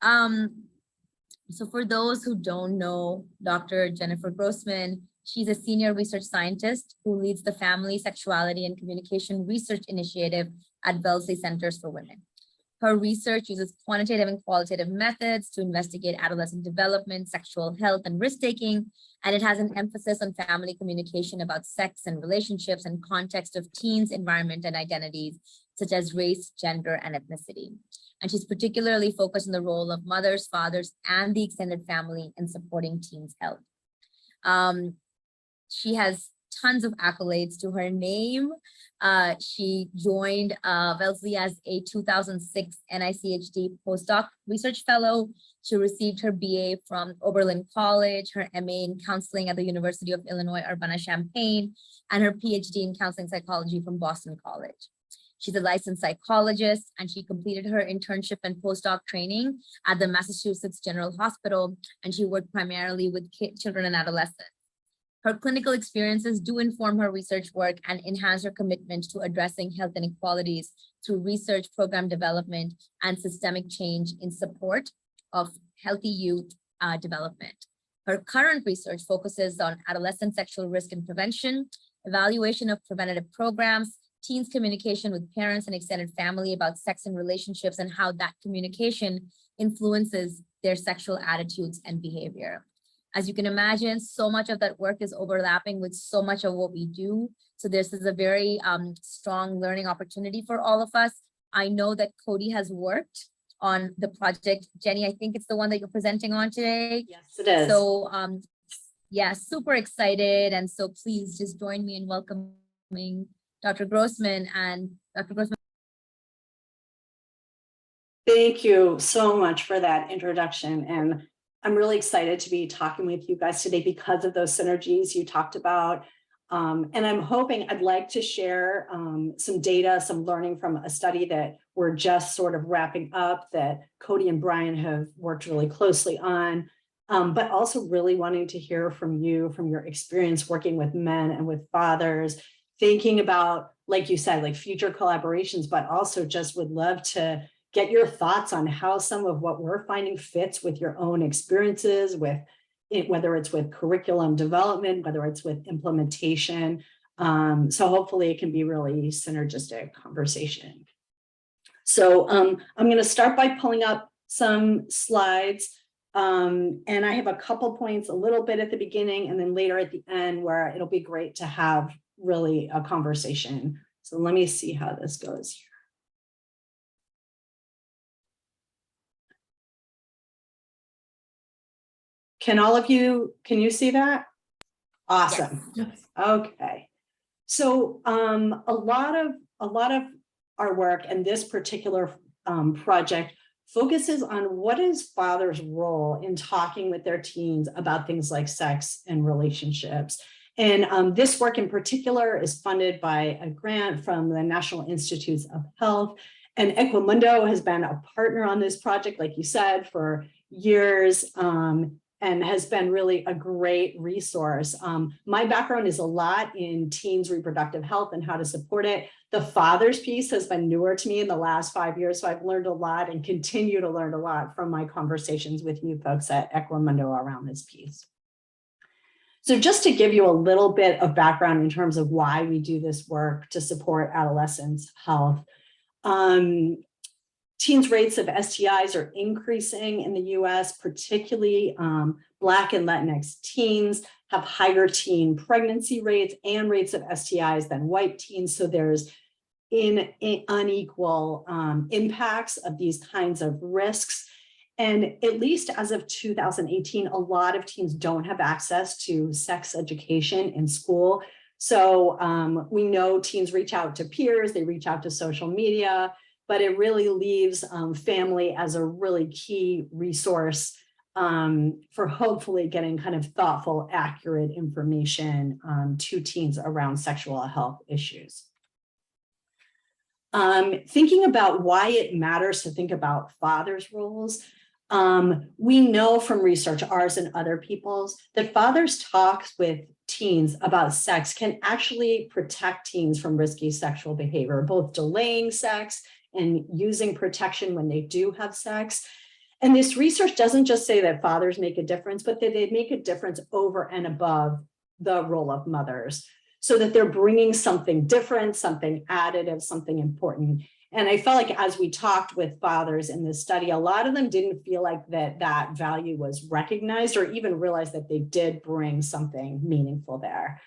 So for those who don't know Dr. Jennifer Grossman, she's a senior research scientist who leads the Family, Sexuality, and Communication Research Initiative at Wellesley Centers for Women. Her research uses quantitative and qualitative methods to investigate adolescent development, sexual health, and risk-taking, and it has an emphasis on family communication about sex and relationships and context of teens, environment, and identities, such as race, gender, and ethnicity. And she's particularly focused on the role of mothers, fathers, and the extended family in supporting teens' health. She has tons of accolades to her name. She joined Wellesley as a 2006 NICHD postdoc research fellow. She received her BA from Oberlin College, her MA in counseling at the University of Illinois Urbana-Champaign, and her PhD in counseling psychology from Boston College. She's a licensed psychologist, and she completed her internship and postdoc training at the Massachusetts General Hospital, and she worked primarily with children and adolescents. Her clinical experiences do inform her research work and enhance her commitment to addressing health inequalities through research, program development, and systemic change in support of healthy youth development. Her current research focuses on adolescent sexual risk and prevention, evaluation of preventative programs, teens' communication with parents and extended family about sex and relationships, and how that communication influences their sexual attitudes and behavior. As you can imagine, so much of that work is overlapping with so much of what we do. So this is a very strong learning opportunity for all of us. I know that Cody has worked on the project. Jenny, I think it's the one that you're presenting on today. Yes, it is. So yeah, super excited. And so please just join me in welcoming Dr. Grossman. And Dr. Grossman. Thank you so much for that introduction. And I'm really excited to be talking with you guys today because of those synergies you talked about. And I'm hoping I'd like to share some data, some learning from a study that we're just sort of wrapping up that Cody and Brian have worked really closely on, but also really wanting to hear from you, from your experience working with men and with fathers, thinking about, like you said, like future collaborations, but also just would love to get your thoughts on how some of what we're finding fits with your own experiences, with it, whether it's with curriculum development, whether it's with implementation. So hopefully it can be really synergistic conversation. So I'm going to start by pulling up some slides. And I have a couple points, a little bit at the beginning and then later at the end where it'll be great to have really a conversation. So let me see how this goes here. Can all of you, can you see that? Awesome. Yes. Okay. So a lot of our work and this particular project focuses on what is fathers' role in talking with their teens about things like sex and relationships. And this work in particular is funded by a grant from the National Institutes of Health. And Equimundo has been a partner on this project, like you said, for years. And has been really a great resource. My background is a lot in teens' reproductive health and how to support it. The father's piece has been newer to me in the last 5 years, so I've learned a lot and continue to learn a lot from my conversations with you folks at Equimundo around this piece. So just to give you a little bit of background in terms of why we do this work to support adolescents' health. Teens' rates of STIs are increasing in the US, particularly Black and Latinx teens have higher teen pregnancy rates and rates of STIs than white teens. So there's unequal impacts of these kinds of risks. And at least as of 2018, a lot of teens don't have access to sex education in school. So we know teens reach out to peers, they reach out to social media, but it really leaves family as a really key resource for hopefully getting kind of thoughtful, accurate information to teens around sexual health issues. Thinking about why it matters to think about fathers' roles, we know from research, ours and other people's, that fathers' talks with teens about sex can actually protect teens from risky sexual behavior, both delaying sex and using protection when they do have sex. And this research doesn't just say that fathers make a difference, but that they make a difference over and above the role of mothers, so that they're bringing something different, something additive, something important. And I felt like as we talked with fathers in this study, a lot of them didn't feel like that value was recognized or even realized that they did bring something meaningful there.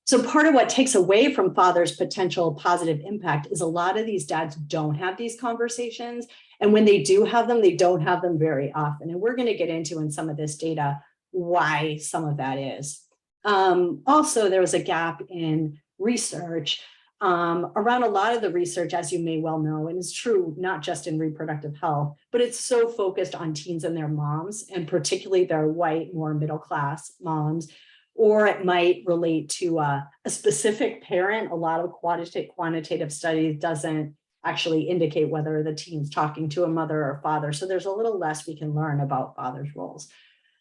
So part of what takes away from fathers' potential positive impact is a lot of these dads don't have these conversations. And when they do have them, they don't have them very often. And we're going to get into in some of this data why some of that is. Also, there was a gap in research around a lot of the research, as you may well know, and it's true not just in reproductive health, but it's so focused on teens and their moms, and particularly their white, more middle-class moms, or it might relate to a specific parent. A lot of quantitative studies doesn't actually indicate whether the teen's talking to a mother or father. So there's a little less we can learn about fathers' roles.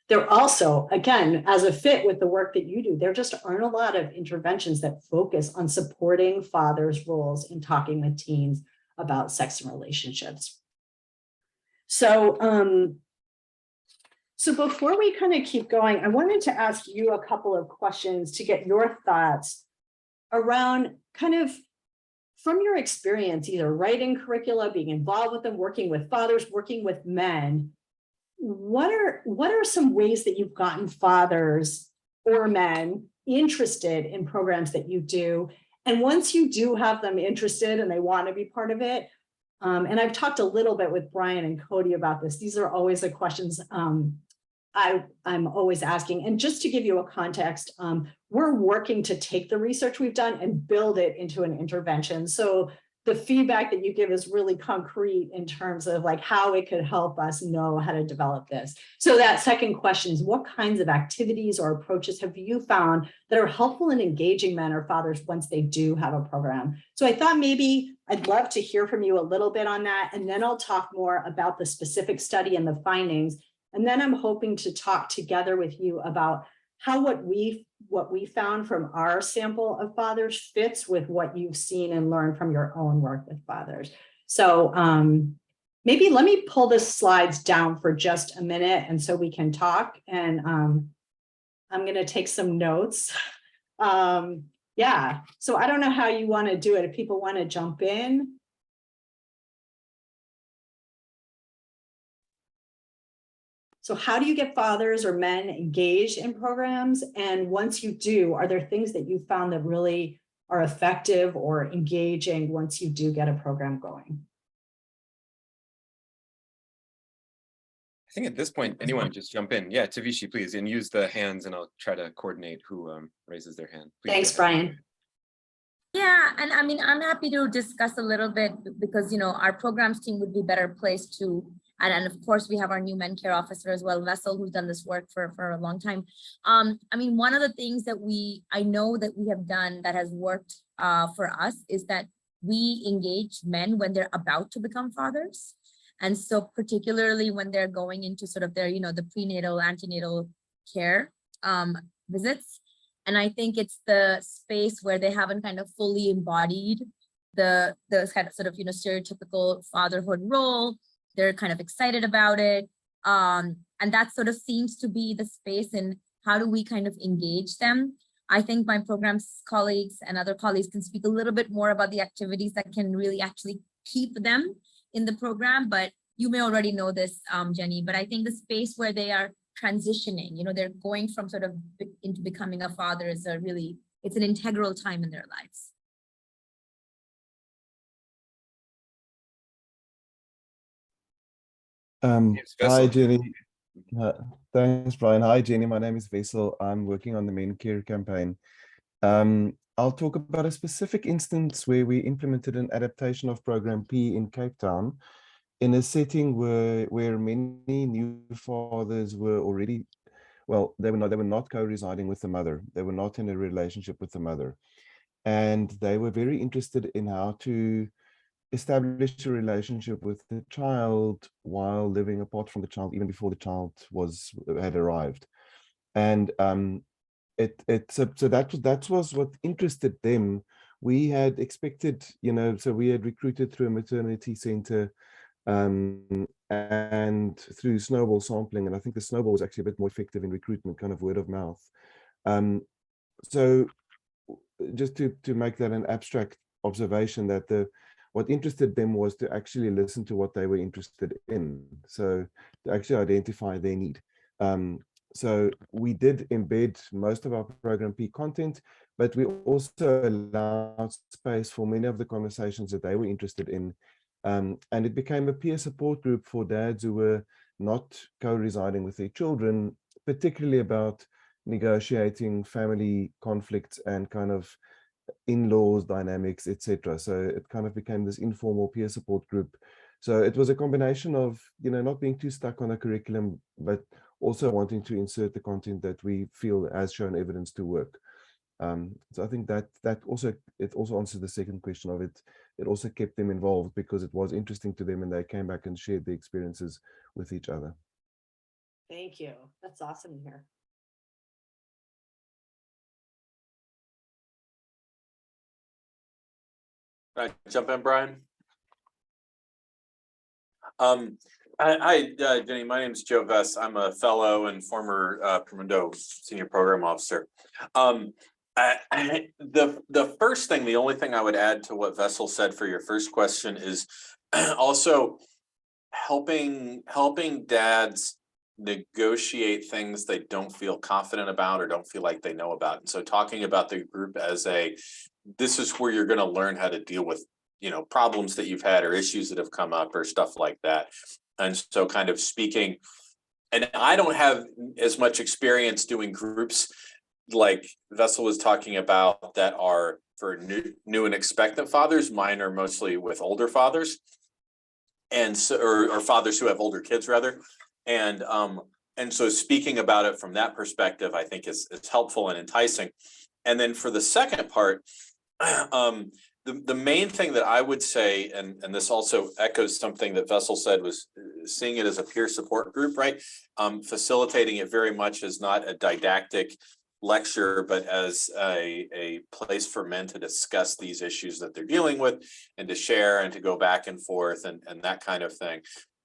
There also, again, as a fit with the work that you do, there just aren't a lot of interventions that focus on supporting fathers' roles in talking with teens about sex and relationships. So, so before we kind of keep going, I wanted to ask you a couple of questions to get your thoughts around kind of from your experience, either writing curricula, being involved with them, working with fathers, working with men. What are some ways that you've gotten fathers or men interested in programs that you do? And once you do have them interested and they want to be part of it, and I've talked a little bit with Brian and Cody about this, these are always the questions I'm always asking. And just to give you a context, we're working to take the research we've done and build it into an intervention. So the feedback that you give is really concrete in terms of like how it could help us know how to develop this. So that second question is, what kinds of activities or approaches have you found that are helpful in engaging men or fathers once they do have a program? So I thought maybe I'd love to hear from you a little bit on that, and then I'll talk more about the specific study and the findings. And then I'm hoping to talk together with you about how what we found from our sample of fathers fits with what you've seen and learned from your own work with fathers. So maybe let me pull the slides down for just a minute and so we can talk. And I'm going to take some notes. Yeah, so I don't know how you want to do it. If people want to jump in. So how do you get fathers or men engaged in programs? And once you do, are there things that you found that really are effective or engaging once you do get a program going? I think at this point, anyone just jump in. Yeah, Tavishi, please, and use the hands and I'll try to coordinate who raises their hand. Please. Thanks, Brian. Yeah, and I mean, I'm happy to discuss a little bit because, you know, our programs team would be better placed to, and of course we have our new men care officer as well, Vessel, who's done this work for a long time. I mean, one of the things that I know that we have done that has worked for us is that we engage men when they're about to become fathers. And so particularly when they're going into sort of their, you know, the prenatal, antenatal care visits. And I think it's the space where they haven't kind of fully embodied the kind of sort of, you know, stereotypical fatherhood role. They're kind of excited about it. And that sort of seems to be the space in how do we kind of engage them. I think my program's colleagues and other colleagues can speak a little bit more about the activities that can really actually keep them in the program, but you may already know this, Jenny, but I think the space where they are transitioning, you know, they're going from sort of into becoming a father is it's an integral time in their lives. Hi, Jenny. Thanks, Brian. Hi, Jenny. My name is Vessel. I'm working on the Men Care campaign. I'll talk about a specific instance where we implemented an adaptation of Program P in Cape Town in a setting where many new fathers were already, well, they were not co-residing with the mother. They were not in a relationship with the mother. And they were very interested in how to establish a relationship with the child while living apart from the child, even before the child had arrived. And so that was what interested them. We had expected, you know, so we had recruited through a maternity center And through snowball sampling, and I think the snowball was actually a bit more effective in recruitment, kind of word of mouth. So just to make that an abstract observation, that what interested them was to actually listen to what they were interested in, so to actually identify their need. So we did embed most of our program P content, but we also allowed space for many of the conversations that they were interested in. And it became a peer support group for dads who were not co-residing with their children, particularly about negotiating family conflicts and kind of in-laws dynamics, etc. So it kind of became this informal peer support group. So it was a combination of, not being too stuck on a curriculum, but also wanting to insert the content that we feel has shown evidence to work. So I think that also answers the second question of it. It also kept them involved because it was interesting to them and they came back and shared the experiences with each other. Thank you. That's awesome to hear. All right, jump in, Brian. Hi, Jenny. My name is Joe Vess. I'm a fellow and former Promundo Senior Program Officer. The first thing, the only thing I would add to what Vessel said for your first question is also helping dads negotiate things they don't feel confident about or don't feel like they know about. And so talking about the group as this is where you're going to learn how to deal with, problems that you've had or issues that have come up or stuff like that. And so kind of speaking, and I don't have as much experience doing groups like Vessel was talking about that are for new and expectant fathers. Mine are mostly with older fathers. And so, or fathers who have older kids rather. And so speaking about it from that perspective, I think is helpful and enticing. And then for the second part, the main thing that I would say, and this also echoes something that Vessel said, was seeing it as a peer support group, right? Facilitating it very much as not a didactic lecture, but as a place for men to discuss these issues that they're dealing with and to share and to go back and forth and that kind of thing.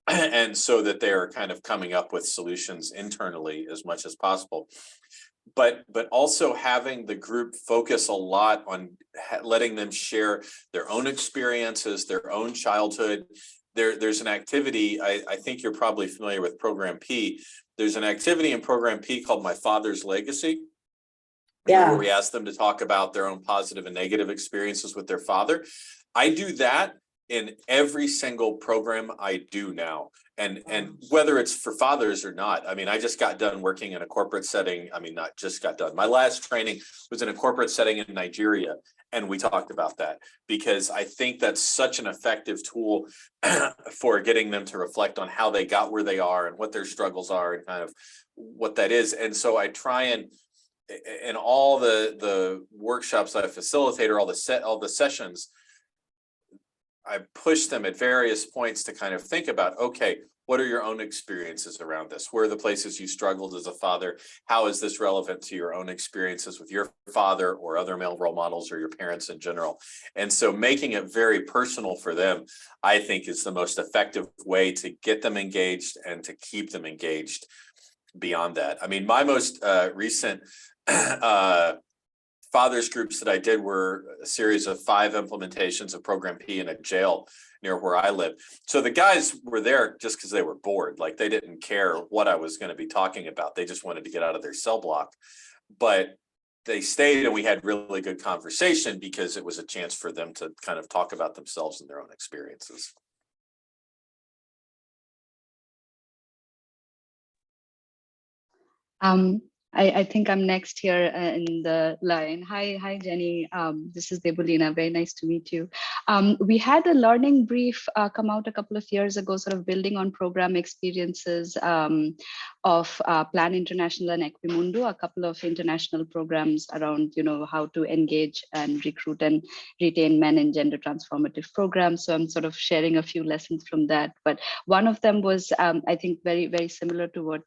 And so that they're kind of coming up with solutions internally as much as possible. But also having the group focus a lot on letting them share their own experiences, their own childhood. There's an activity, I think you're probably familiar with Program P. There's an activity in Program P called My Father's Legacy. Yeah. Where we ask them to talk about their own positive and negative experiences with their father. I do that in every single program I do now. And whether it's for fathers or not, I mean, I just got done working in a corporate setting. I mean, not just got done. My last training was in a corporate setting in Nigeria. And we talked about that because I think that's such an effective tool for getting them to reflect on how they got where they are and what their struggles are and kind of what that is. And so I try and in all the workshops that I facilitate or all the sessions, I push them at various points to kind of think about, okay, what are your own experiences around this? Where are the places you struggled as a father? How is this relevant to your own experiences with your father or other male role models or your parents in general? And so making it very personal for them, I think, is the most effective way to get them engaged and to keep them engaged beyond that. I mean, my most recent fathers groups that I did were a series of 5 implementations of Program P in a jail near where I live. So the guys were there just because they were bored. Like they didn't care what I was going to be talking about. They just wanted to get out of their cell block. But they stayed and we had really good conversation because it was a chance for them to kind of talk about themselves and their own experiences. I think I'm next here in the line. Hi, Jenny. This is Debulina. Very nice to meet you. We had a learning brief come out a couple of years ago, sort of building on program experiences of Plan International and Equimundo, a couple of international programs around, how to engage and recruit and retain men in gender transformative programs. So I'm sort of sharing a few lessons from that. But one of them was, I think, very, very similar to what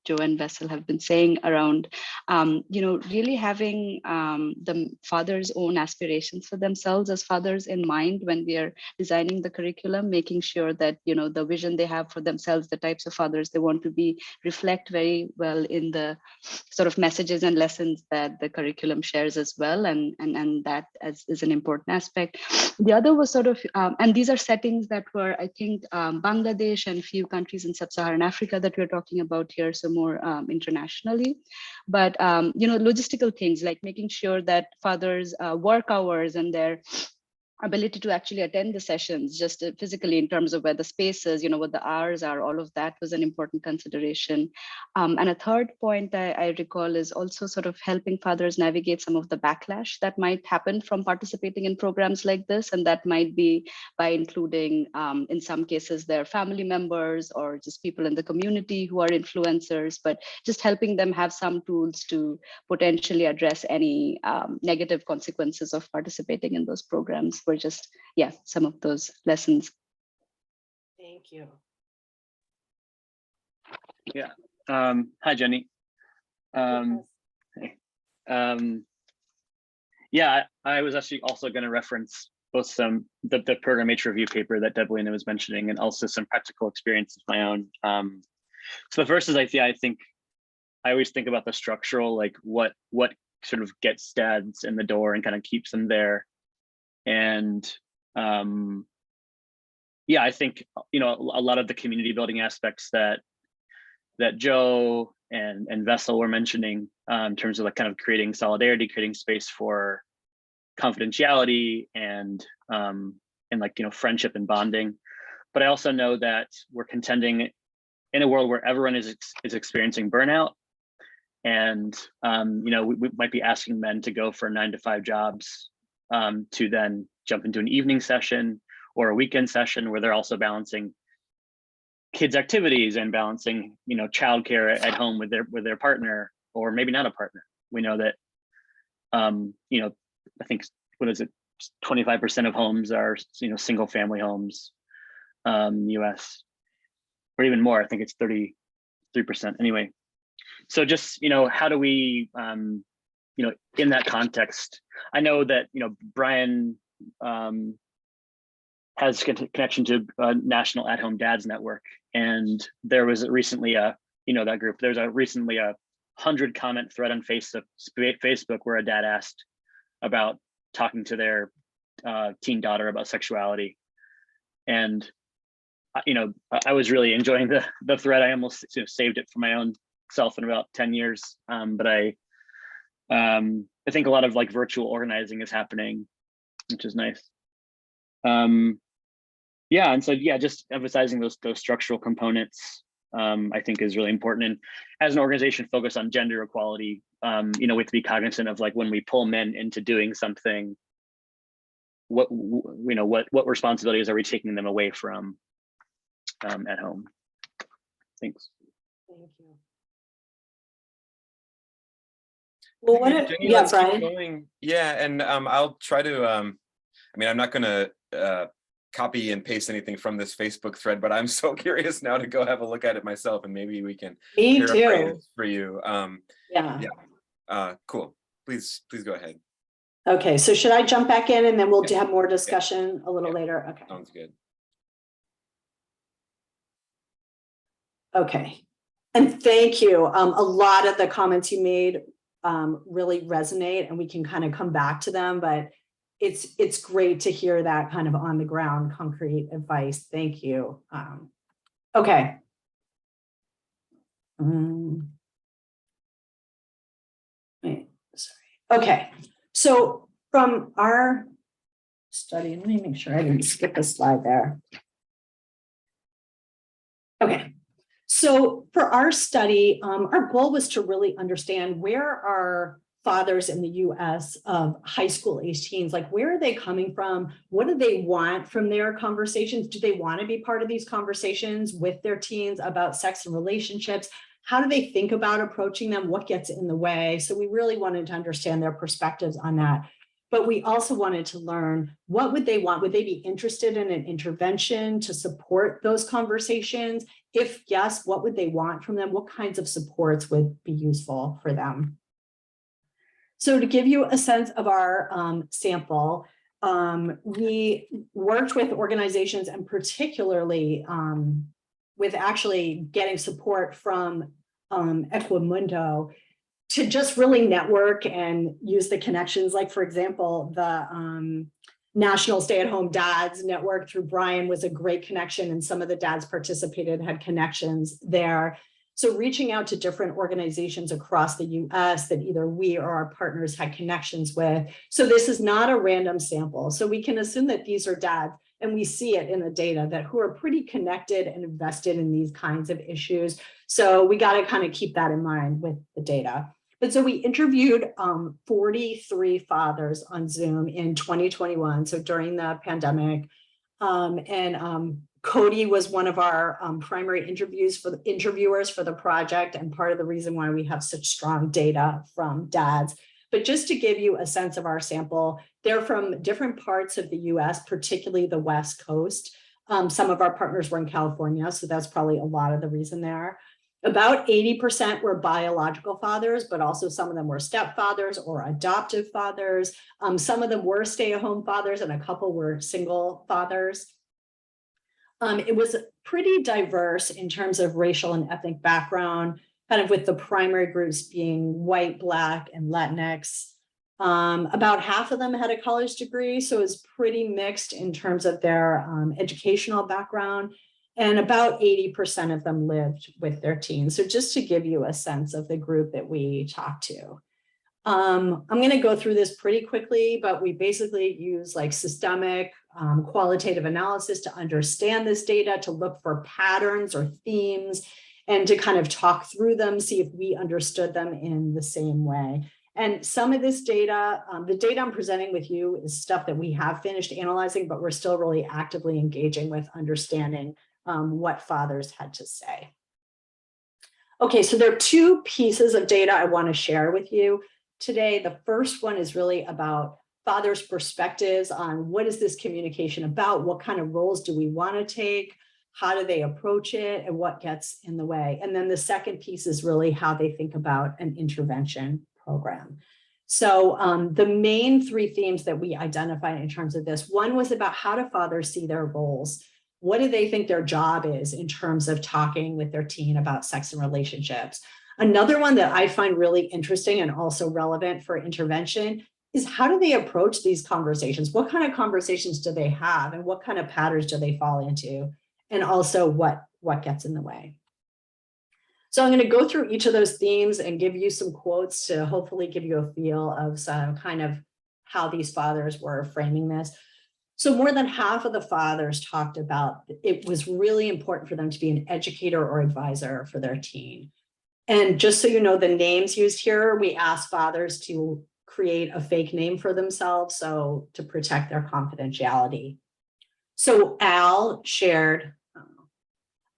Joe and Vessel have been saying around, really having the father's own aspirations for themselves as fathers in mind when we are designing the curriculum, making sure that, the vision they have for themselves, the types of fathers they want to be, reflect very well in the sort of messages and lessons that the curriculum shares as well. And that is an important aspect. The other was sort of, and these are settings that were, I think, Bangladesh and few countries in sub-Saharan Africa that we're talking about here, so more internationally. But, logistical things like making sure that fathers' work hours and their ability to actually attend the sessions just physically in terms of where the space is, what the hours are, all of that was an important consideration. And a third point I recall is also sort of helping fathers navigate some of the backlash that might happen from participating in programs like this. And that might be by including, in some cases, their family members or just people in the community who are influencers, but just helping them have some tools to potentially address any negative consequences of participating in those programs. Were just, some of those lessons. Thank you. Yeah. Hi, Jenny. Hey. I was actually also going to reference both the program nature review paper that Debelina was mentioning, and also some practical experiences of my own. So the first is, I think I always think about the structural, like what sort of gets dads in the door and kind of keeps them there. And I think, a lot of the community building aspects that Joe and Vessel were mentioning, in terms of like kind of creating solidarity, creating space for confidentiality and friendship and bonding. But I also know that we're contending in a world where everyone is experiencing burnout. And, we might be asking men to go for 9-to-5 jobs to then jump into an evening session or a weekend session where they're also balancing kids' activities and balancing, childcare at home with their partner, or maybe not a partner. We know that, I think, 25% of homes are, single family homes, US, or even more. I think it's 33%. Anyway, so just, how do we, in that context, I know that, Brian has connection to National At-Home Dads Network. And there was recently that group, there's recently a 100-comment thread on Facebook where a dad asked about talking to their teen daughter about sexuality. And, I was really enjoying the thread. I almost saved it for my own self in about 10 years. But I think a lot of like virtual organizing is happening, which is nice. And so just emphasizing those structural components, I think is really important. And as an organization focused on gender equality, we have to be cognizant of like when we pull men into doing something, what responsibilities are we taking them away from at home? Thanks. Thank you. Well, Jenny, let's keep going. Yeah, and I'll try to. I'm not going to copy and paste anything from this Facebook thread, but I'm so curious now to go have a look at it myself, and maybe we can paraphrase for you. Cool. Please go ahead. Okay, so should I jump back in and then we'll have more discussion a little later? Okay. Sounds good. Okay, and thank you. A lot of the comments you made really resonate, and we can kind of come back to them, but it's great to hear that kind of on the ground concrete advice. Thank you. Okay. Okay, so from our study, let me make sure I didn't skip a slide there. Okay, so for our study, our goal was to really understand where are fathers in the US of high school age teens, like where are they coming from? What do they want from their conversations? Do they want to be part of these conversations with their teens about sex and relationships? How do they think about approaching them? What gets in the way? So we really wanted to understand their perspectives on that. But we also wanted to learn, what would they want? Would they be interested in an intervention to support those conversations? If yes, what would they want from them? What kinds of supports would be useful for them? So to give you a sense of our sample, we worked with organizations, and particularly with actually getting support from Equimundo to just really network and use the connections. Like, for example, the National Stay-at-Home Dads Network through Brian was a great connection, and some of the dads participated, had connections there. So reaching out to different organizations across the US that either we or our partners had connections with. So this is not a random sample. So we can assume that these are dads, and we see it in the data, that who are pretty connected and invested in these kinds of issues. So we got to kind of keep that in mind with the data. But so we interviewed 43 fathers on Zoom in 2021, so during the pandemic. Cody was one of our primary interviewers for the project, and part of the reason why we have such strong data from dads. But just to give you a sense of our sample, they're from different parts of the US, particularly the West Coast. Some of our partners were in California, so that's probably a lot of the reason there. About 80% were biological fathers, but also some of them were stepfathers or adoptive fathers. Some of them were stay-at-home fathers, and a couple were single fathers. It was pretty diverse in terms of racial and ethnic background, kind of with the primary groups being white, Black, and Latinx. About half of them had a college degree, so it was pretty mixed in terms of their educational background. And about 80% of them lived with their teens. So just to give you a sense of the group that we talked to. I'm going to go through this pretty quickly, but we basically use like systemic qualitative analysis to understand this data, to look for patterns or themes, and to kind of talk through them, see if we understood them in the same way. And some of this data, the data I'm presenting with you is stuff that we have finished analyzing, but we're still really actively engaging with understanding what fathers had to say. Okay, so there are two pieces of data I want to share with you today. The first one is really about fathers' perspectives on what is this communication about, what kind of roles do we want to take, how do they approach it, and what gets in the way. And then the second piece is really how they think about an intervention program. So the main three themes that we identified in terms of this, one was about how do fathers see their roles. What do they think their job is in terms of talking with their teen about sex and relationships? Another one that I find really interesting and also relevant for intervention is how do they approach these conversations? What kind of conversations do they have, and what kind of patterns do they fall into? And also what gets in the way? So I'm going to go through each of those themes and give you some quotes to hopefully give you a feel of some kind of how these fathers were framing this. So more than half of the fathers talked about it was really important for them to be an educator or advisor for their teen. And just so you know, the names used here, we asked fathers to create a fake name for themselves, so to protect their confidentiality. So Al shared,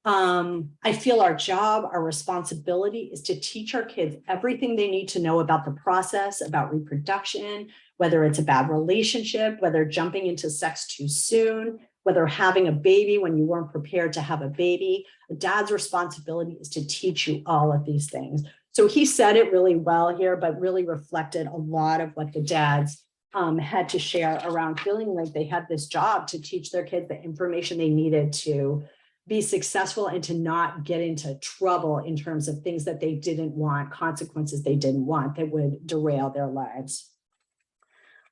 I feel our job, our responsibility is to teach our kids everything they need to know about the process, about reproduction, whether it's a bad relationship, whether jumping into sex too soon, whether having a baby when you weren't prepared to have a baby. A dad's responsibility is to teach you all of these things. So he said it really well here, but really reflected a lot of what the dads had to share around feeling like they had this job to teach their kids the information they needed to be successful and to not get into trouble in terms of things that they didn't want, consequences they didn't want that would derail their lives.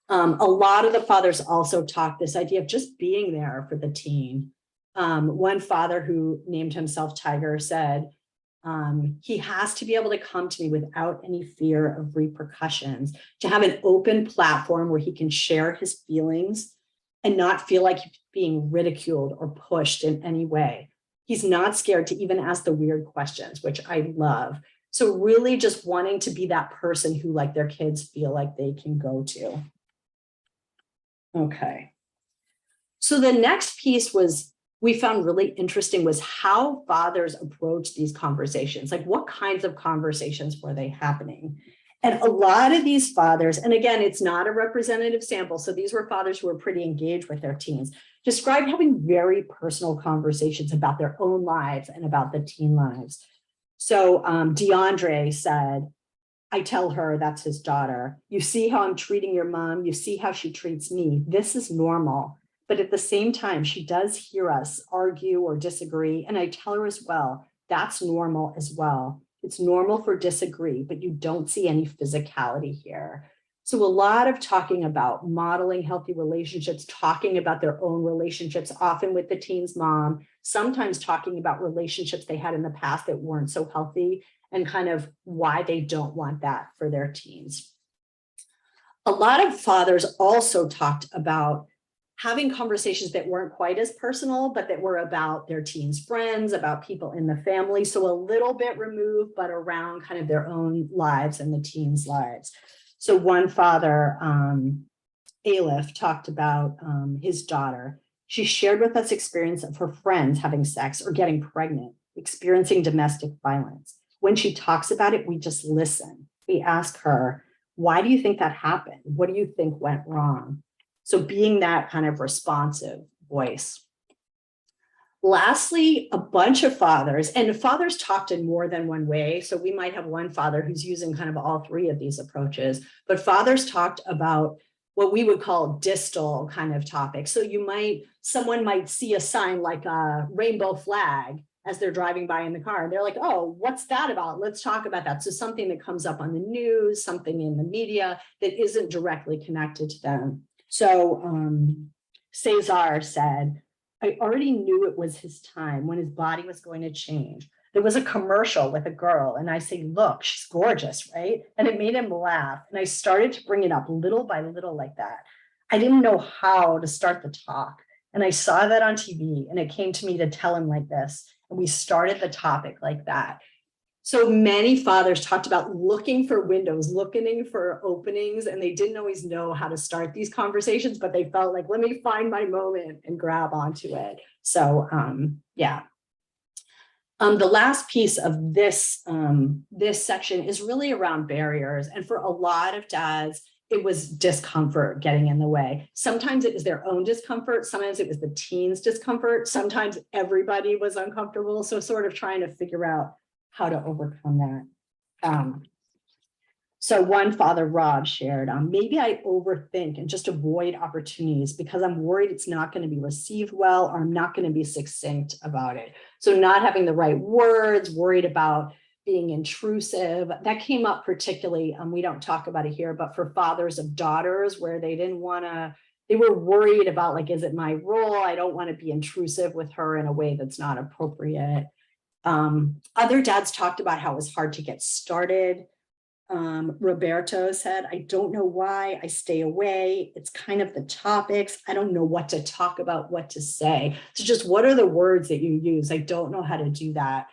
A lot of the fathers also talked this idea of just being there for the teen. One father who named himself Tiger said, he has to be able to come to me without any fear of repercussions, to have an open platform where he can share his feelings and not feel like he's being ridiculed or pushed in any way. He's not scared to even ask the weird questions, which I love. So really just wanting to be that person who like their kids feel like they can go to. Okay. So the next piece we found really interesting was how fathers approach these conversations. Like what kinds of conversations were they happening? And a lot of these fathers, and again, it's not a representative sample, so these were fathers who were pretty engaged with their teens, described having very personal conversations about their own lives and about the teen lives. So DeAndre said, I tell her, that's his daughter, you see how I'm treating your mom, you see how she treats me, this is normal. But at the same time, she does hear us argue or disagree, and I tell her as well, that's normal as well. It's normal for disagree, but you don't see any physicality here. So a lot of talking about modeling healthy relationships, talking about their own relationships, often with the teen's mom, sometimes talking about relationships they had in the past that weren't so healthy and kind of why they don't want that for their teens. A lot of fathers also talked about having conversations that weren't quite as personal, but that were about their teens' friends, about people in the family. So a little bit removed, but around kind of their own lives and the teens' lives. So one father, Aleph, talked about his daughter. She shared with us experience of her friends having sex or getting pregnant, experiencing domestic violence. When she talks about it, we just listen. We ask her, why do you think that happened? What do you think went wrong? So being that kind of responsive voice. Lastly, a bunch of fathers, and fathers talked in more than one way. So we might have one father who's using kind of all three of these approaches, but fathers talked about what we would call distal kind of topics. So someone might see a sign like a rainbow flag as they're driving by in the car. And they're like, oh, what's that about? Let's talk about that. So something that comes up on the news, something in the media that isn't directly connected to them. So Cesar said, I already knew it was his time when his body was going to change. There was a commercial with a girl and I say, look, she's gorgeous, right? And it made him laugh. And I started to bring it up little by little like that. I didn't know how to start the talk. And I saw that on TV and it came to me to tell him like this. And we started the topic like that. So many fathers talked about looking for windows, looking for openings, and they didn't always know how to start these conversations, but they felt like, let me find my moment and grab onto it. So yeah. The last piece of this, this section is really around barriers. And for a lot of dads, it was discomfort getting in the way. Sometimes it was their own discomfort. Sometimes it was the teen's discomfort. Sometimes everybody was uncomfortable. So sort of trying to figure out how to overcome that. So one father, Rob, shared, maybe I overthink and just avoid opportunities because I'm worried it's not going to be received well, or I'm not going to be succinct about it. So not having the right words, worried about being intrusive. That came up particularly, we don't talk about it here, but for fathers of daughters where they didn't want to, they were worried about like, is it my role? I don't want to be intrusive with her in a way that's not appropriate. Other dads talked about how it was hard to get started. Roberto said, I don't know why I stay away. It's kind of the topics. I don't know what to talk about, what to say. So just what are the words that you use? I don't know how to do that.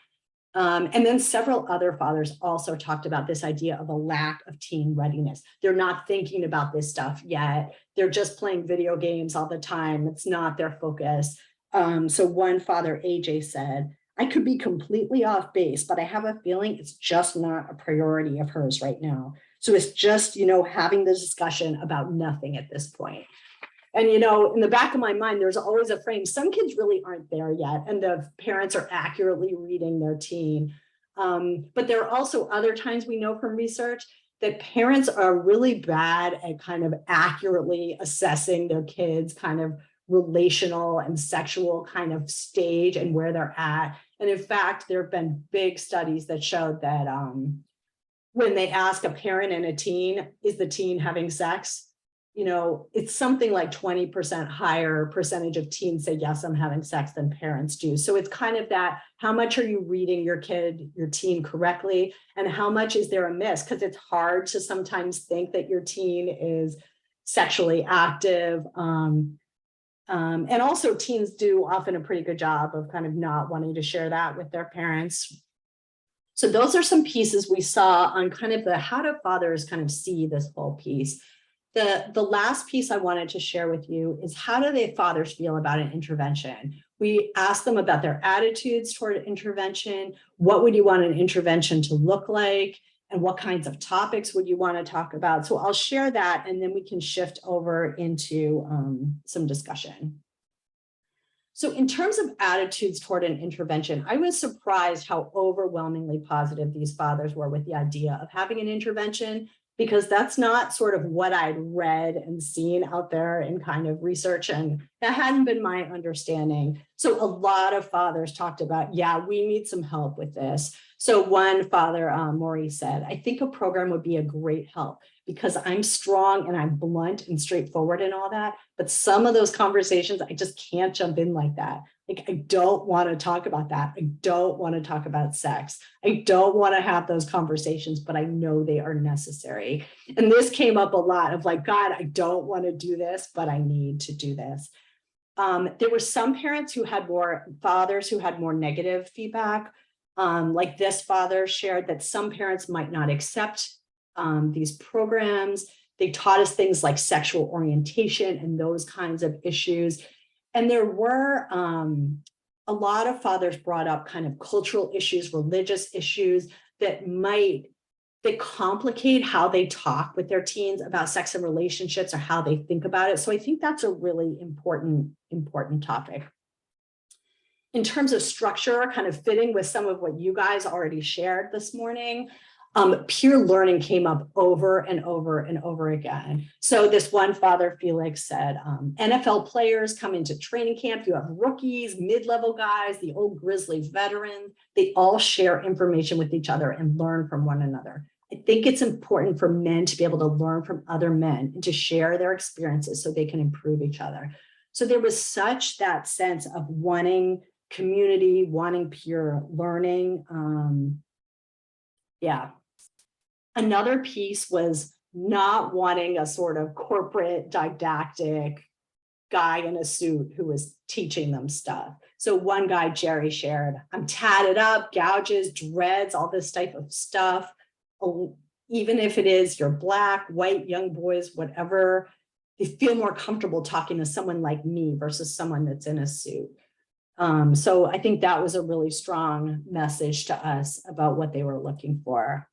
And then several other fathers also talked about this idea of a lack of teen readiness. They're not thinking about this stuff yet. They're just playing video games all the time. It's not their focus. So one father, AJ, said, I could be completely off base, but I have a feeling it's just not a priority of hers right now. So it's just, having the discussion about nothing at this point. And, in the back of my mind, there's always a frame. Some kids really aren't there yet, and the parents are accurately reading their teen. But there are also other times we know from research that parents are really bad at kind of accurately assessing their kids' kind of relational and sexual kind of stage and where they're at. And in fact, there have been big studies that showed that when they ask a parent and a teen, is the teen having sex? It's something like 20% higher percentage of teens say, yes, I'm having sex than parents do. So it's kind of that, how much are you reading your kid, your teen correctly? And how much is there a miss? Because it's hard to sometimes think that your teen is sexually active. And also teens do often a pretty good job of kind of not wanting to share that with their parents. So those are some pieces we saw on kind of the how do fathers kind of see this whole piece. The last piece I wanted to share with you is how do the fathers feel about an intervention? We asked them about their attitudes toward intervention. What would you want an intervention to look like? and what kinds of topics would you want to talk about? So I'll share that, and then we can shift over into some discussion. So in terms of attitudes toward an intervention, I was surprised how overwhelmingly positive these fathers were with the idea of having an intervention, because that's not sort of what I'd read and seen out there in kind of research, and that hadn't been my understanding. So a lot of fathers talked about, yeah, we need some help with this. So one father, Maurice, said, I think a program would be a great help because I'm strong and I'm blunt and straightforward and all that. But some of those conversations, I just can't jump in like that. Like, I don't want to talk about that. I don't want to talk about sex. I don't want to have those conversations, but I know they are necessary. And this came up a lot of like, God, I don't want to do this, but I need to do this. There were some parents who had fathers who had more negative feedback. Like this father shared that some parents might not accept these programs. They taught us things like sexual orientation and those kinds of issues. And there were a lot of fathers brought up kind of cultural issues, religious issues that complicate how they talk with their teens about sex and relationships or how they think about it. So I think that's a really important topic. In terms of structure, kind of fitting with some of what you guys already shared this morning, peer learning came up over and over and over again. So this one father, Felix, said, NFL players come into training camp. You have rookies, mid-level guys, the old grizzly veterans. They all share information with each other and learn from one another. I think it's important for men to be able to learn from other men and to share their experiences so they can improve each other. So there was such that sense of wanting community, wanting peer learning. Yeah. Another piece was not wanting a sort of corporate didactic guy in a suit who was teaching them stuff. So one guy, Jerry, shared, I'm tatted up, gouges, dreads, all this type of stuff. Even if it is you're black, white, young boys, whatever, they feel more comfortable talking to someone like me versus someone that's in a suit. So I think that was a really strong message to us about what they were looking for.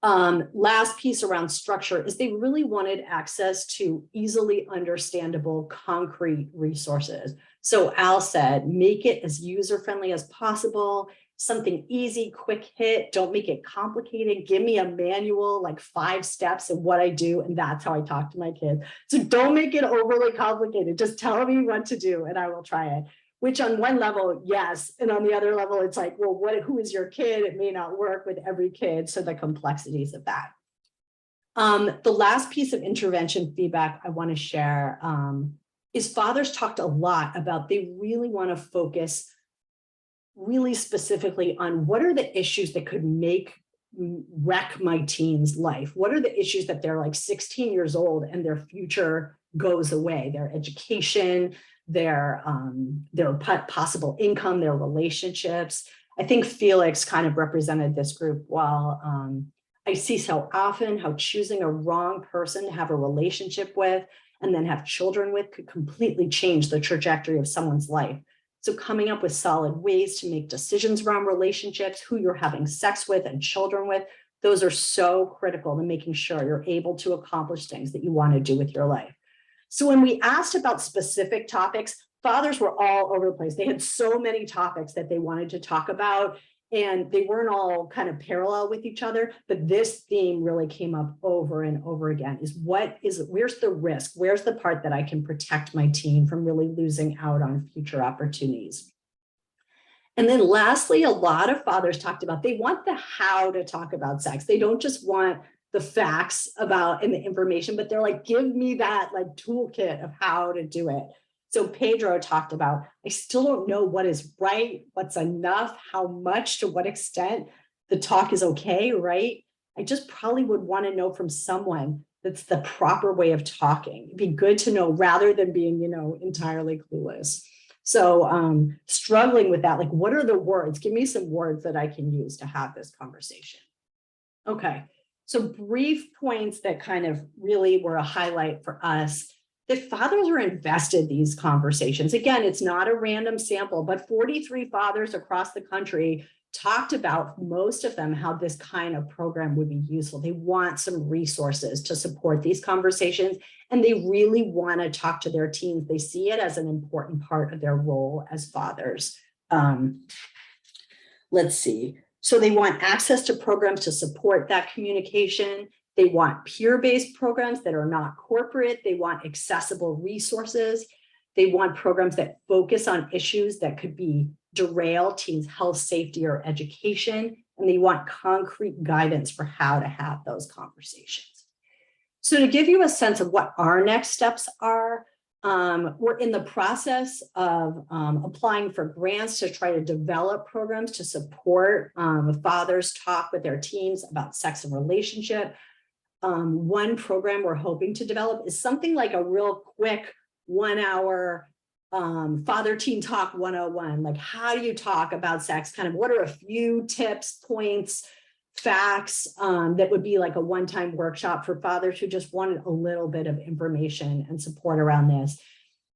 Last piece around structure is they really wanted access to easily understandable, concrete resources. So Al said, make it as user-friendly as possible, something easy, quick hit, don't make it complicated. Give me a manual, like 5 steps of what I do, and that's how I talk to my kids. So don't make it overly complicated. Just tell me what to do and I will try it. Which on one level, yes. And on the other level, it's like, well, who is your kid? It may not work with every kid. So the complexities of that. The last piece of intervention feedback I want to share is fathers talked a lot about they really want to focus really specifically on what are the issues that could wreck my teen's life? What are the issues that they're like 16 years old and their future goes away, their education, their possible income, their relationships. I think Felix kind of represented this group well. I see so often how choosing a wrong person to have a relationship with and then have children with could completely change the trajectory of someone's life. So coming up with solid ways to make decisions around relationships, who you're having sex with and children with, those are so critical to making sure you're able to accomplish things that you want to do with your life. So when we asked about specific topics, fathers were all over the place. They had so many topics that they wanted to talk about, and they weren't all kind of parallel with each other. But this theme really came up over and over again where's the risk? Where's the part that I can protect my teen from really losing out on future opportunities? And then lastly, a lot of fathers talked about, they want the how to talk about sex. They don't just want the facts about and the information, but they're like, give me that like toolkit of how to do it. So Pedro talked about, I still don't know what is right, what's enough, how much, to what extent the talk is okay, right? I just probably would want to know from someone that's the proper way of talking. It'd be good to know rather than being, entirely clueless. So struggling with that, like, what are the words? Give me some words that I can use to have this conversation. Okay. So brief points that kind of really were a highlight for us, that fathers are invested in these conversations. Again, it's not a random sample, but 43 fathers across the country talked about, most of them, how this kind of program would be useful. They want some resources to support these conversations, and they really want to talk to their teens. They see it as an important part of their role as fathers. Let's see. So they want access to programs to support that communication. They want peer-based programs that are not corporate. They want accessible resources. They want programs that focus on issues that could derail teens' health, safety, or education. And they want concrete guidance for how to have those conversations. So to give you a sense of what our next steps are, we're in the process of applying for grants to try to develop programs to support fathers talk with their teens about sex and relationship. One program we're hoping to develop is something like a real quick 1 hour father-teen talk 101. Like, how do you talk about sex? Kind of what are a few tips, points, facts that would be like a one-time workshop for fathers who just wanted a little bit of information and support around this.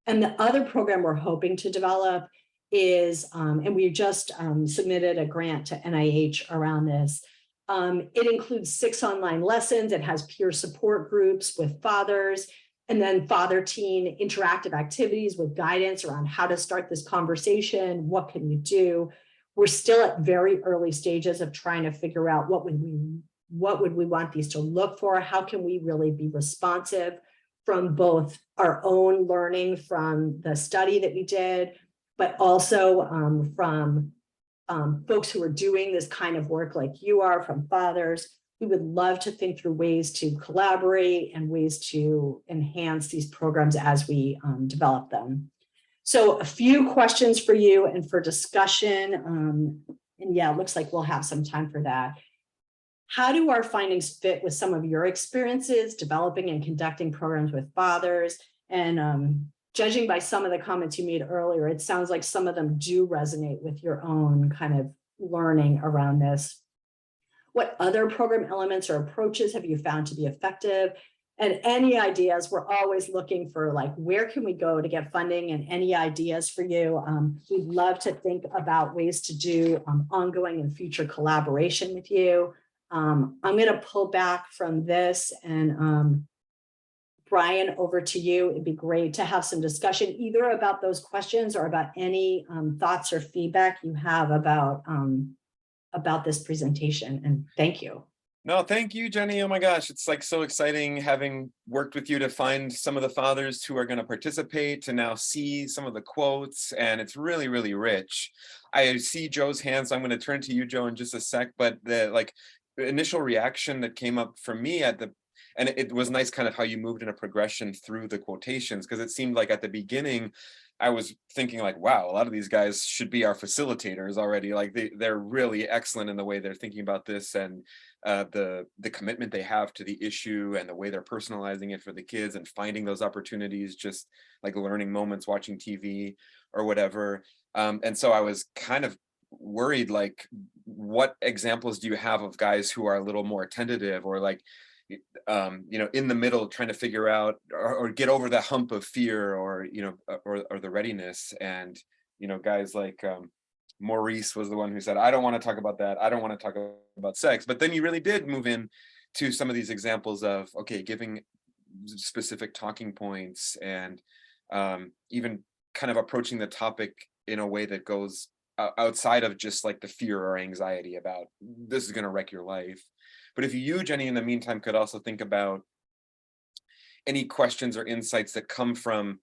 And the other program we're hoping to develop is, and we just submitted a grant to NIH around this. It includes 6 online lessons. It has peer support groups with fathers, and then father-teen interactive activities with guidance around how to start this conversation. What can you do? We're still at very early stages of trying to figure out what would we want these to look for? How can we really be responsive from both our own learning from the study that we did, but also from folks who are doing this kind of work like you are, from fathers. We would love to think through ways to collaborate and ways to enhance these programs as we develop them. So a few questions for you and for discussion. And yeah, it looks like we'll have some time for that. How do our findings fit with some of your experiences developing and conducting programs with fathers? And judging by some of the comments you made earlier, it sounds like some of them do resonate with your own kind of learning around this. What other program elements or approaches have you found to be effective? And any ideas, we're always looking for, like, where can we go to get funding, and any ideas for you. We'd love to think about ways to do ongoing and future collaboration with you. I'm going to pull back from this, and Brian, over to you. It'd be great to have some discussion either about those questions or about any thoughts or feedback you have about this presentation. And thank you. No, thank you, Jenny. Oh my gosh, it's like so exciting having worked with you to find some of the fathers who are going to participate, to now see some of the quotes, and it's really, really rich. I see Joe's hand, so I'm going to turn to you, Joe, in just a sec, but the initial reaction that came up for me and it was nice kind of how you moved in a progression through the quotations, because it seemed like at the beginning, I was thinking like, wow, a lot of these guys should be our facilitators already. Like they're really excellent in the way they're thinking about this, and the commitment they have to the issue, and the way they're personalizing it for the kids and finding those opportunities, just like learning moments, watching TV or whatever. And so I was kind of worried, like, what examples do you have of guys who are a little more tentative, or like, in the middle, trying to figure out or get over the hump of fear, or or the readiness. And guys like Maurice was the one who said, I don't want to talk about that, I don't want to talk about sex. But then you really did move in to some of these examples of, okay, giving specific talking points, and even kind of approaching the topic in a way that goes outside of just like the fear or anxiety about this is going to wreck your life. But if you, Jenny, in the meantime, could also think about any questions or insights that come from,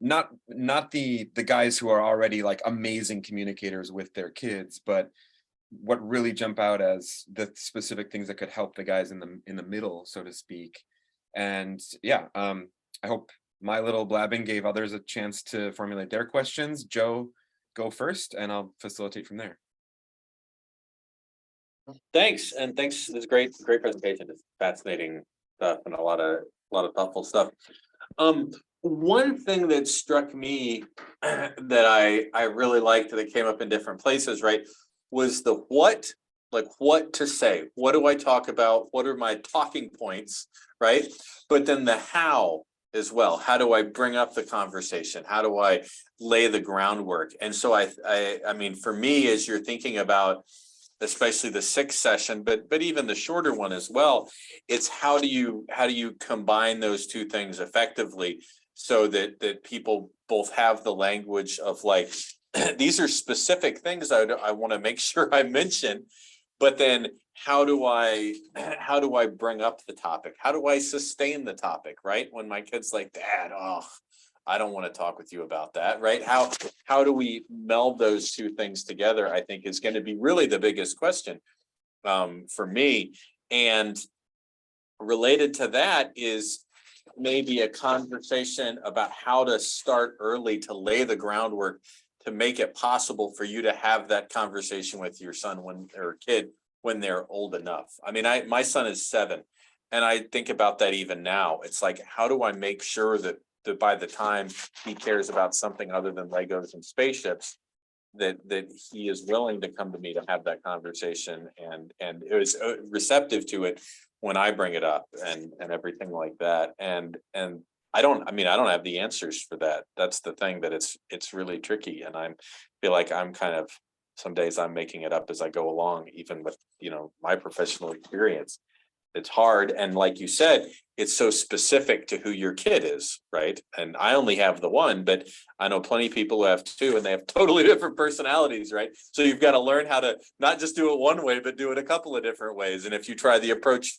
not the guys who are already like amazing communicators with their kids, but what really jump out as the specific things that could help the guys in the middle, so to speak. And yeah, I hope my little blabbing gave others a chance to formulate their questions. Joe, go first, and I'll facilitate from there. Thanks, and thanks. It's great presentation. It's fascinating stuff and a lot of thoughtful stuff. One thing that struck me that I really liked that came up in different places, right, was the what, like what to say. What do I talk about? What are my talking points, right? But then the how as well. How do I bring up the conversation? How do I lay the groundwork? And so I mean, for me, as you're thinking about, especially the 6th session, but even the shorter one as well, it's how do you combine those two things effectively so that people both have the language of like, these are specific things I want to make sure I mention, but then how do I bring up the topic? How do I sustain the topic, right? When my kid's like, Dad, oh, I don't want to talk with you about that, right? How do we meld those two things together, I think is going to be really the biggest question for me. And related to that is maybe a conversation about how to start early to lay the groundwork to make it possible for you to have that conversation with your son or kid when they're old enough. I mean, my son is 7, and I think about that even now. It's like, how do I make sure that by the time he cares about something other than Legos and spaceships, that he is willing to come to me to have that conversation and it was receptive to it when I bring it up and everything like that. And I don't have the answers for that. That's the thing, that it's really tricky. And I feel like I'm kind of, some days I'm making it up as I go along, even with, my professional experience. It's hard. And like you said, it's so specific to who your kid is, right? And I only have the one, but I know plenty of people who have 2 and they have totally different personalities, right? So you've got to learn how to not just do it one way, but do it a couple of different ways. And if you try the approach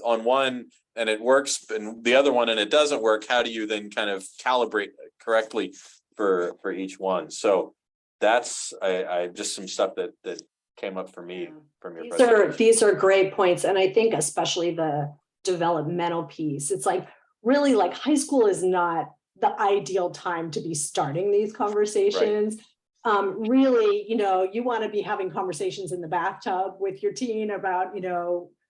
on one and it works and the other one and it doesn't work, how do you then kind of calibrate correctly for each one? So that's I just some stuff that came up for me from your presentation. These are great points. And I think especially the developmental piece, it's like really like high school is not the ideal time to be starting these conversations. Right. Really, you want to be having conversations in the bathtub with your teen about,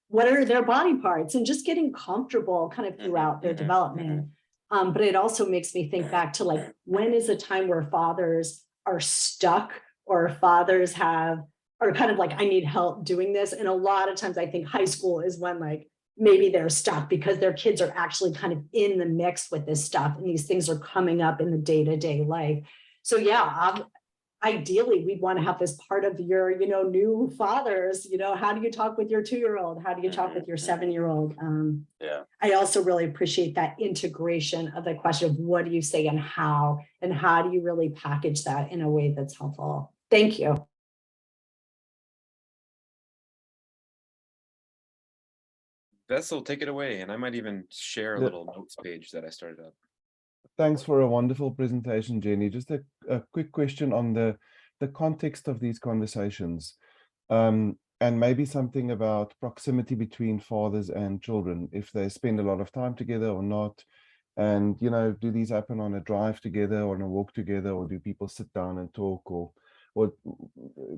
what are their body parts and just getting comfortable kind of throughout their development. But it also makes me think back to like, when is a time where fathers are stuck or fathers are kind of like, I need help doing this. And a lot of times I think high school is when like, maybe they're stuck because their kids are actually kind of in the mix with this stuff. And these things are coming up in the day-to-day life. So yeah, ideally we'd want to have this part of your, new fathers, how do you talk with your 2-year-old? How do you talk with your 7-year-old? Yeah. I also really appreciate that integration of the question of what do you say and how do you really package that in a way that's helpful? Thank you. Vessel, take it away, and I might even share a little notes page that I started up. Thanks for a wonderful presentation, Jenny. Just a quick question on the context of these conversations, and maybe something about proximity between fathers and children, if they spend a lot of time together or not. And, do these happen on a drive together or on a walk together, or do people sit down and talk, or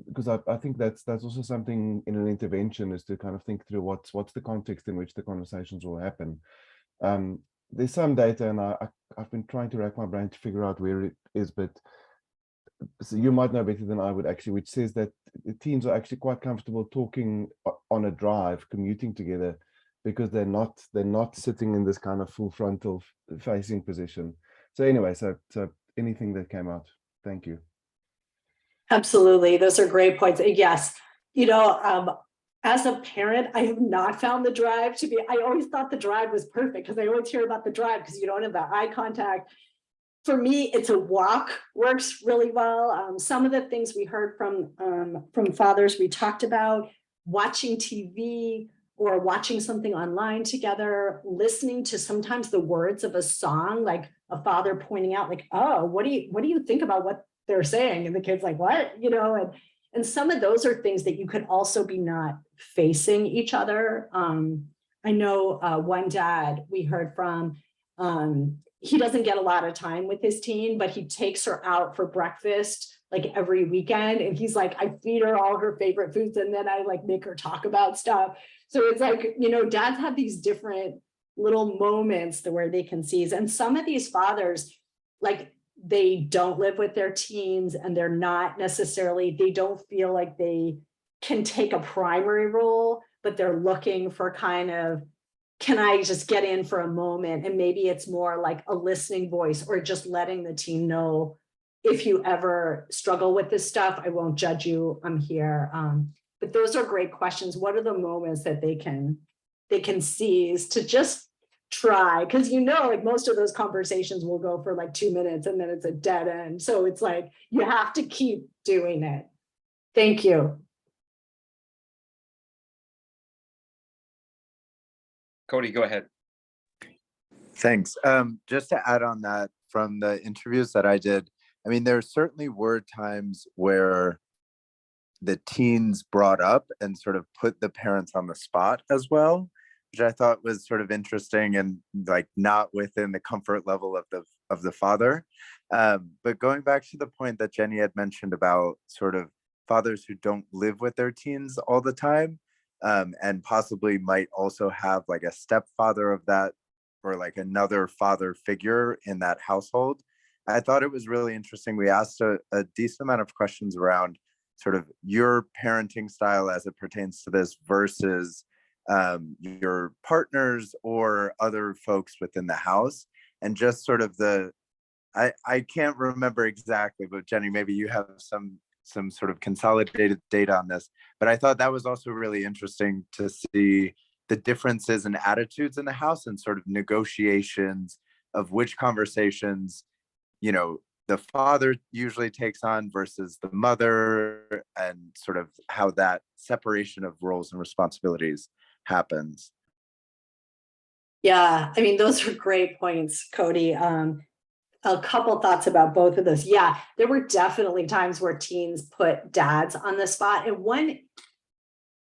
because I think that's also something in an intervention, is to kind of think through what's the context in which the conversations will happen. There's some data, and I've been trying to rack my brain to figure out where it is, but so you might know better than I would actually, which says that the teens are actually quite comfortable talking on a drive, commuting together, because they're not sitting in this kind of full frontal facing position. So anyway, so anything that came out, thank you. Absolutely. Those are great points. Yes. As a parent, I have not found the drive to be, I always thought the drive was perfect because I always hear about the drive because you don't have that eye contact. For me, it's a walk, works really well. Some of the things we heard from fathers, we talked about watching TV or watching something online together, listening to sometimes the words of a song, like a father pointing out like, oh, what do you think about what they're saying? And the kid's like, what, and some of those are things that you could also be not facing each other. I know one dad we heard from, he doesn't get a lot of time with his teen, but he takes her out for breakfast like every weekend. And he's like, I feed her all her favorite foods and then I like make her talk about stuff. So it's like, dads have these different little moments where they can seize. And some of these fathers, like, they don't live with their teens and they're not necessarily, they don't feel like they can take a primary role, but they're looking for kind of can I just get in for a moment? And maybe it's more like a listening voice, or just letting the teen know, if you ever struggle with this stuff, I won't judge you, I'm here. But those are great questions. What are the moments that they can seize to just try? Because like most of those conversations will go for like 2 minutes and then it's a dead end. So it's like, you have to keep doing it. Thank you. Cody, go ahead. Thanks. Just to add on that, from the interviews that I did, I mean, there certainly were times where the teens brought up and sort of put the parents on the spot as well, which I thought was sort of interesting and like not within the comfort level of the father. But going back to the point that Jenny had mentioned about sort of fathers who don't live with their teens all the time, and possibly might also have like a stepfather of that, or like another father figure in that household. I thought it was really interesting. We asked a decent amount of questions around sort of your parenting style as it pertains to this versus your partners or other folks within the house. And just sort of I can't remember exactly, but Jenny, maybe you have some sort of consolidated data on this, but I thought that was also really interesting to see the differences in attitudes in the house and sort of negotiations of which conversations, the father usually takes on versus the mother, and sort of how that separation of roles and responsibilities happens. Yeah, I mean, those are great points, Cody. A couple thoughts about both of those. Yeah, there were definitely times where teens put dads on the spot. And one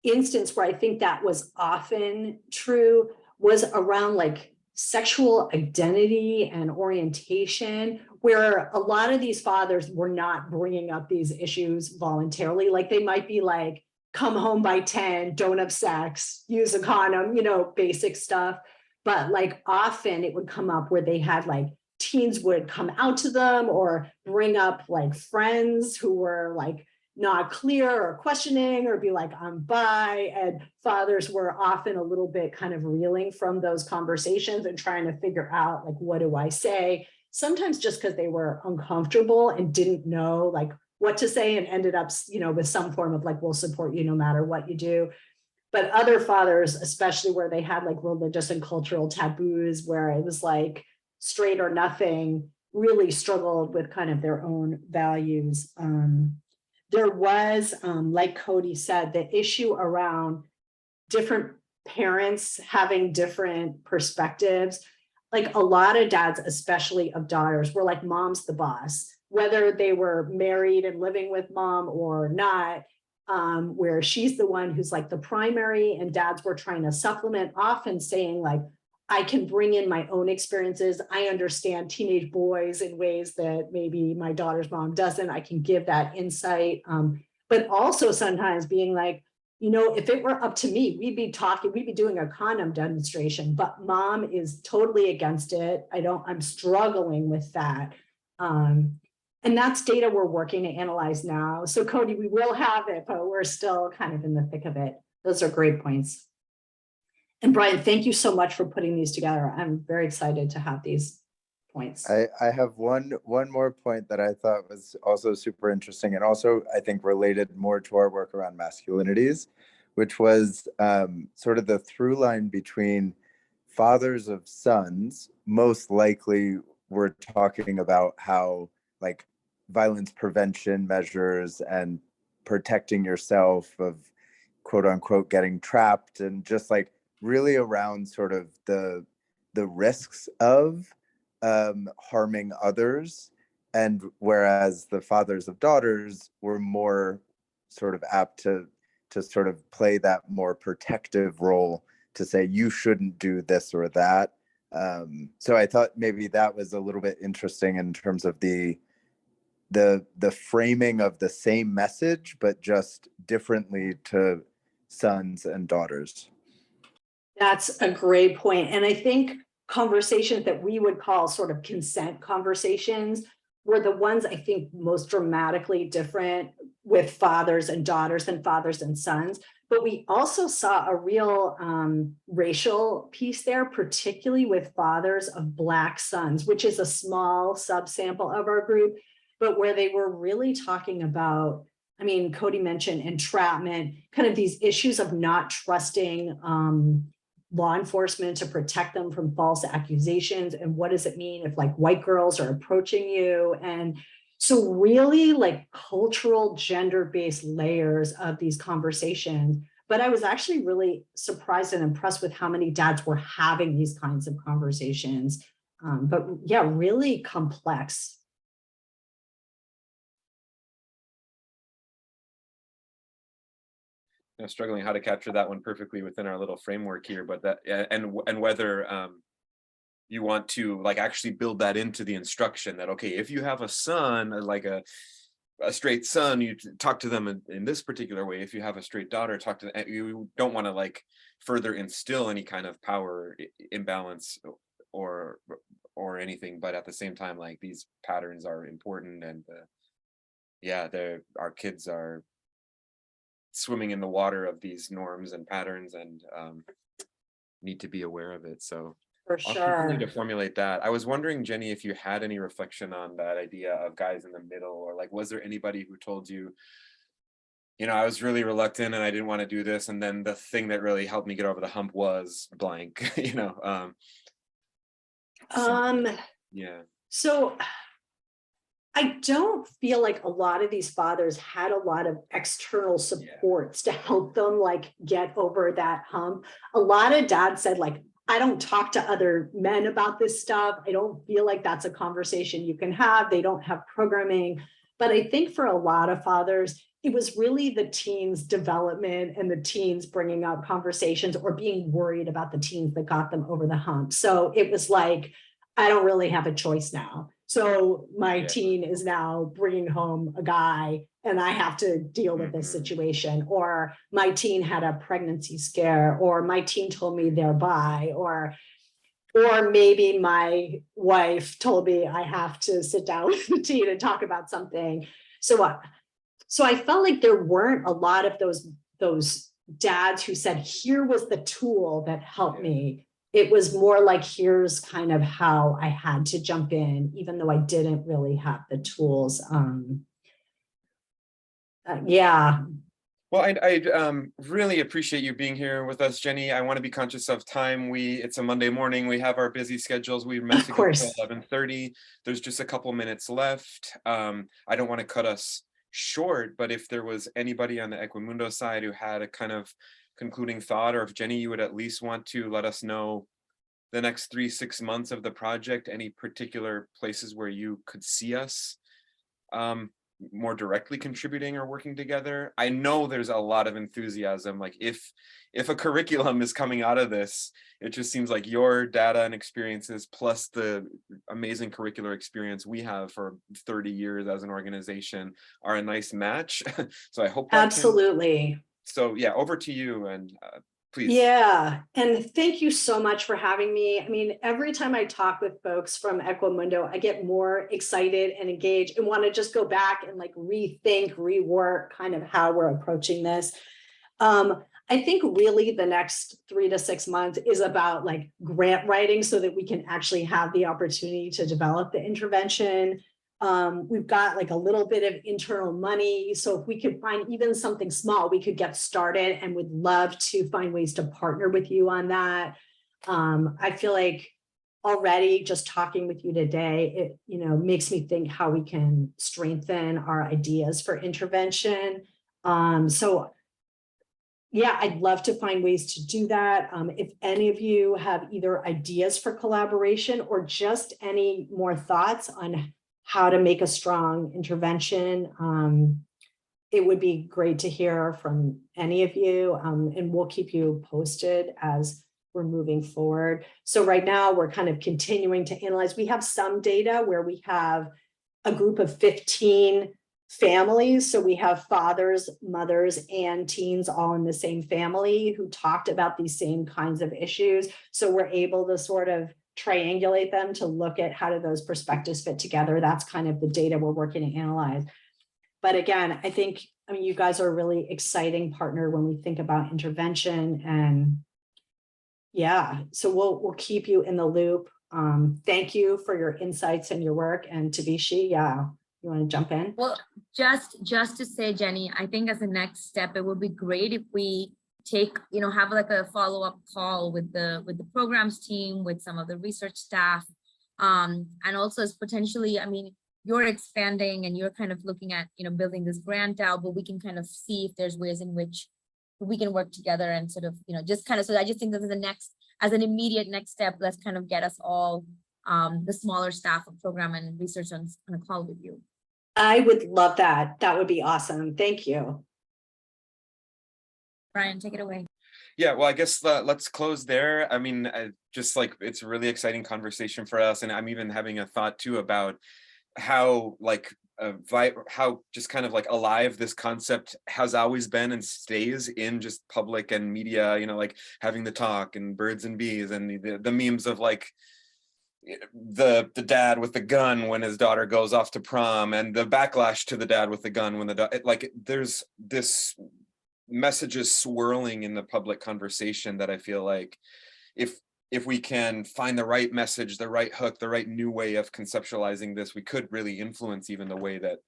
instance where I think that was often true was around like sexual identity and orientation, where a lot of these fathers were not bringing up these issues voluntarily. Like they might be like, come home by 10, don't have sex, use a condom, basic stuff. But like often it would come up where they had like teens would come out to them or bring up like friends who were like not clear or questioning, or be like, I'm bi. And fathers were often a little bit kind of reeling from those conversations and trying to figure out like, what do I say? Sometimes just because they were uncomfortable and didn't know like what to say, and ended up, with some form of like, we'll support you no matter what you do. But other fathers, especially where they had like religious and cultural taboos, where it was like straight or nothing, really struggled with kind of their own values. There was, like Cody said, the issue around different parents having different perspectives. Like a lot of dads, especially of daughters, were like, mom's the boss, whether they were married and living with mom or not, where she's the one who's like the primary, and dads were trying to supplement, often saying like, I can bring in my own experiences. I understand teenage boys in ways that maybe my daughter's mom doesn't. I can give that insight. But also sometimes being like, if it were up to me, we'd be doing a condom demonstration, but mom is totally against it. I'm struggling with that. And that's data we're working to analyze now. So Cody, we will have it, but we're still kind of in the thick of it. Those are great points. And Brian, thank you so much for putting these together. I'm very excited to have these points. I have one more point that I thought was also super interesting, and also I think related more to our work around masculinities, which was sort of the through line between fathers of sons. Most likely we're talking about how like violence prevention measures and protecting yourself of quote unquote getting trapped, and just like really around sort of the risks of harming others. And whereas the fathers of daughters were more sort of apt to sort of play that more protective role, to say you shouldn't do this or that. So I thought maybe that was a little bit interesting in terms of the framing of the same message, but just differently to sons and daughters. That's a great point. And I think conversations that we would call sort of consent conversations were the ones I think most dramatically different with fathers and daughters than fathers and sons, But we also saw a real racial piece there, particularly with fathers of Black sons, which is a small subsample of our group, but where they were really talking about, I mean, Cody mentioned entrapment, kind of these issues of not trusting law enforcement to protect them from false accusations. And what does it mean if like white girls are approaching you? And so really like cultural gender-based layers of these conversations. But I was actually really surprised and impressed with how many dads were having these kinds of conversations. But yeah, really complex. Struggling how to capture that one perfectly within our little framework here, but that and whether you want to like actually build that into the instruction that, okay, if you have a son, like a straight son, you talk to them in this particular way. If you have a straight daughter, talk to them. You don't want to like further instill any kind of power imbalance or anything, but at the same time, like these patterns are important, and yeah, our kids are swimming in the water of these norms and patterns, and need to be aware of it. So For I'll sure. continue to formulate that. I was wondering, Jenny, if you had any reflection on that idea of guys in the middle, or like, was there anybody who told you, you know, I was really reluctant and I didn't want to do this, and then the thing that really helped me get over the hump was blank, you know? Yeah. So I don't feel like a lot of these fathers had a lot of external supports to help them like get over that hump. A lot of dads said like, I don't talk to other men about this stuff. I don't feel like that's a conversation you can have. They don't have programming. But I think for a lot of fathers, it was really the teens' development and the teens bringing up conversations or being worried about the teens that got them over the hump. So it was like, I don't really have a choice now. So my teen is now bringing home a guy and I have to deal with this situation, or my teen had a pregnancy scare, or my teen told me they're bi, or maybe my wife told me I have to sit down with the teen and talk about something. So I felt like there weren't a lot of those dads who said, here was the tool that helped me. It was more like, here's kind of how I had to jump in, even though I didn't really have the tools. Yeah. Well, I really appreciate you being here with us, Jenny. I want to be conscious of time. It's a Monday morning. We have our busy schedules. We're messing up until 11:30. There's just a couple minutes left. I don't want to cut us short, but if there was anybody on the Equimundo side who had a kind of concluding thought, or if Jenny, you would at least want to let us know the next 3-6 months of the project, any particular places where you could see us more directly contributing or working together. I know there's a lot of enthusiasm. Like if a curriculum is coming out of this, it just seems like your data and experiences plus the amazing curricular experience we have for 30 years as an organization are a nice match. So I hope that absolutely. So yeah, over to you, and please. Yeah, and thank you so much for having me. I mean, every time I talk with folks from Equimundo, I get more excited and engaged and want to just go back and like rethink, rework kind of how we're approaching this. I think really the next 3 to 6 months is about like grant writing so that we can actually have the opportunity to develop the intervention. We've got like a little bit of internal money. So if we could find even something small, we could get started, and would love to find ways to partner with you on that. I feel like already just talking with you today, it makes me think how we can strengthen our ideas for intervention. So yeah, I'd love to find ways to do that. If any of you have either ideas for collaboration or just any more thoughts on how to make a strong intervention, it would be great to hear from any of you, and we'll keep you posted as we're moving forward. So right now we're kind of continuing to analyze. We have some data where we have a group of 15 families. So we have fathers, mothers, and teens all in the same family who talked about these same kinds of issues. So we're able to sort of triangulate them to look at how do those perspectives fit together. That's kind of the data we're working to analyze. But again, I think I mean, you guys are a really exciting partner when we think about intervention, and yeah, so we'll keep you in the loop. Thank you for your insights and your work. And Tabishi, yeah, you want to jump in? Well, just to say, Jenny, I think as a next step, it would be great if we take, have like a follow-up call with the programs team, with some of the research staff, and also as potentially, I mean, you're expanding and you're kind of looking at, building this grant out, but we can kind of see if there's ways in which we can work together and sort of, just kind of, so I just think that as an immediate next step, let's kind of get us all, the smaller staff of program and research on a call with you. I would love that. That would be awesome. Thank you. Brian, take it away. Yeah, well, I guess let's close there. I mean, just like, it's a really exciting conversation for us. And I'm even having a thought too about how how just kind of like alive this concept has always been and stays in just public and media, like having the talk and birds and bees and the memes of like the dad with the gun when his daughter goes off to prom, and the backlash to the dad with the gun when there's this messages swirling in the public conversation that I feel like if we can find the right message, the right hook, the right new way of conceptualizing this, we could really influence even the way that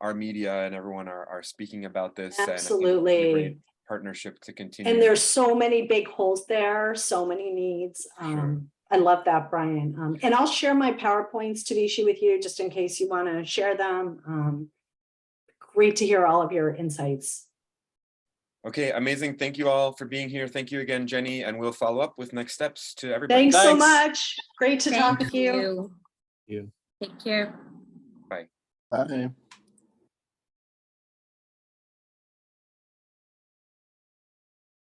our media and everyone are speaking about this. Absolutely. And I think it's a great partnership to continue. And there's so many big holes there, so many needs. Sure. I love that, Brian. And I'll share my PowerPoints, Tabishi, with you just in case you want to share them. Great to hear all of your insights. Okay, amazing. Thank you all for being here. Thank you again, Jenny, and we'll follow up with next steps to everybody. Thanks so much. Great to talk with you. Take care. Bye. Bye.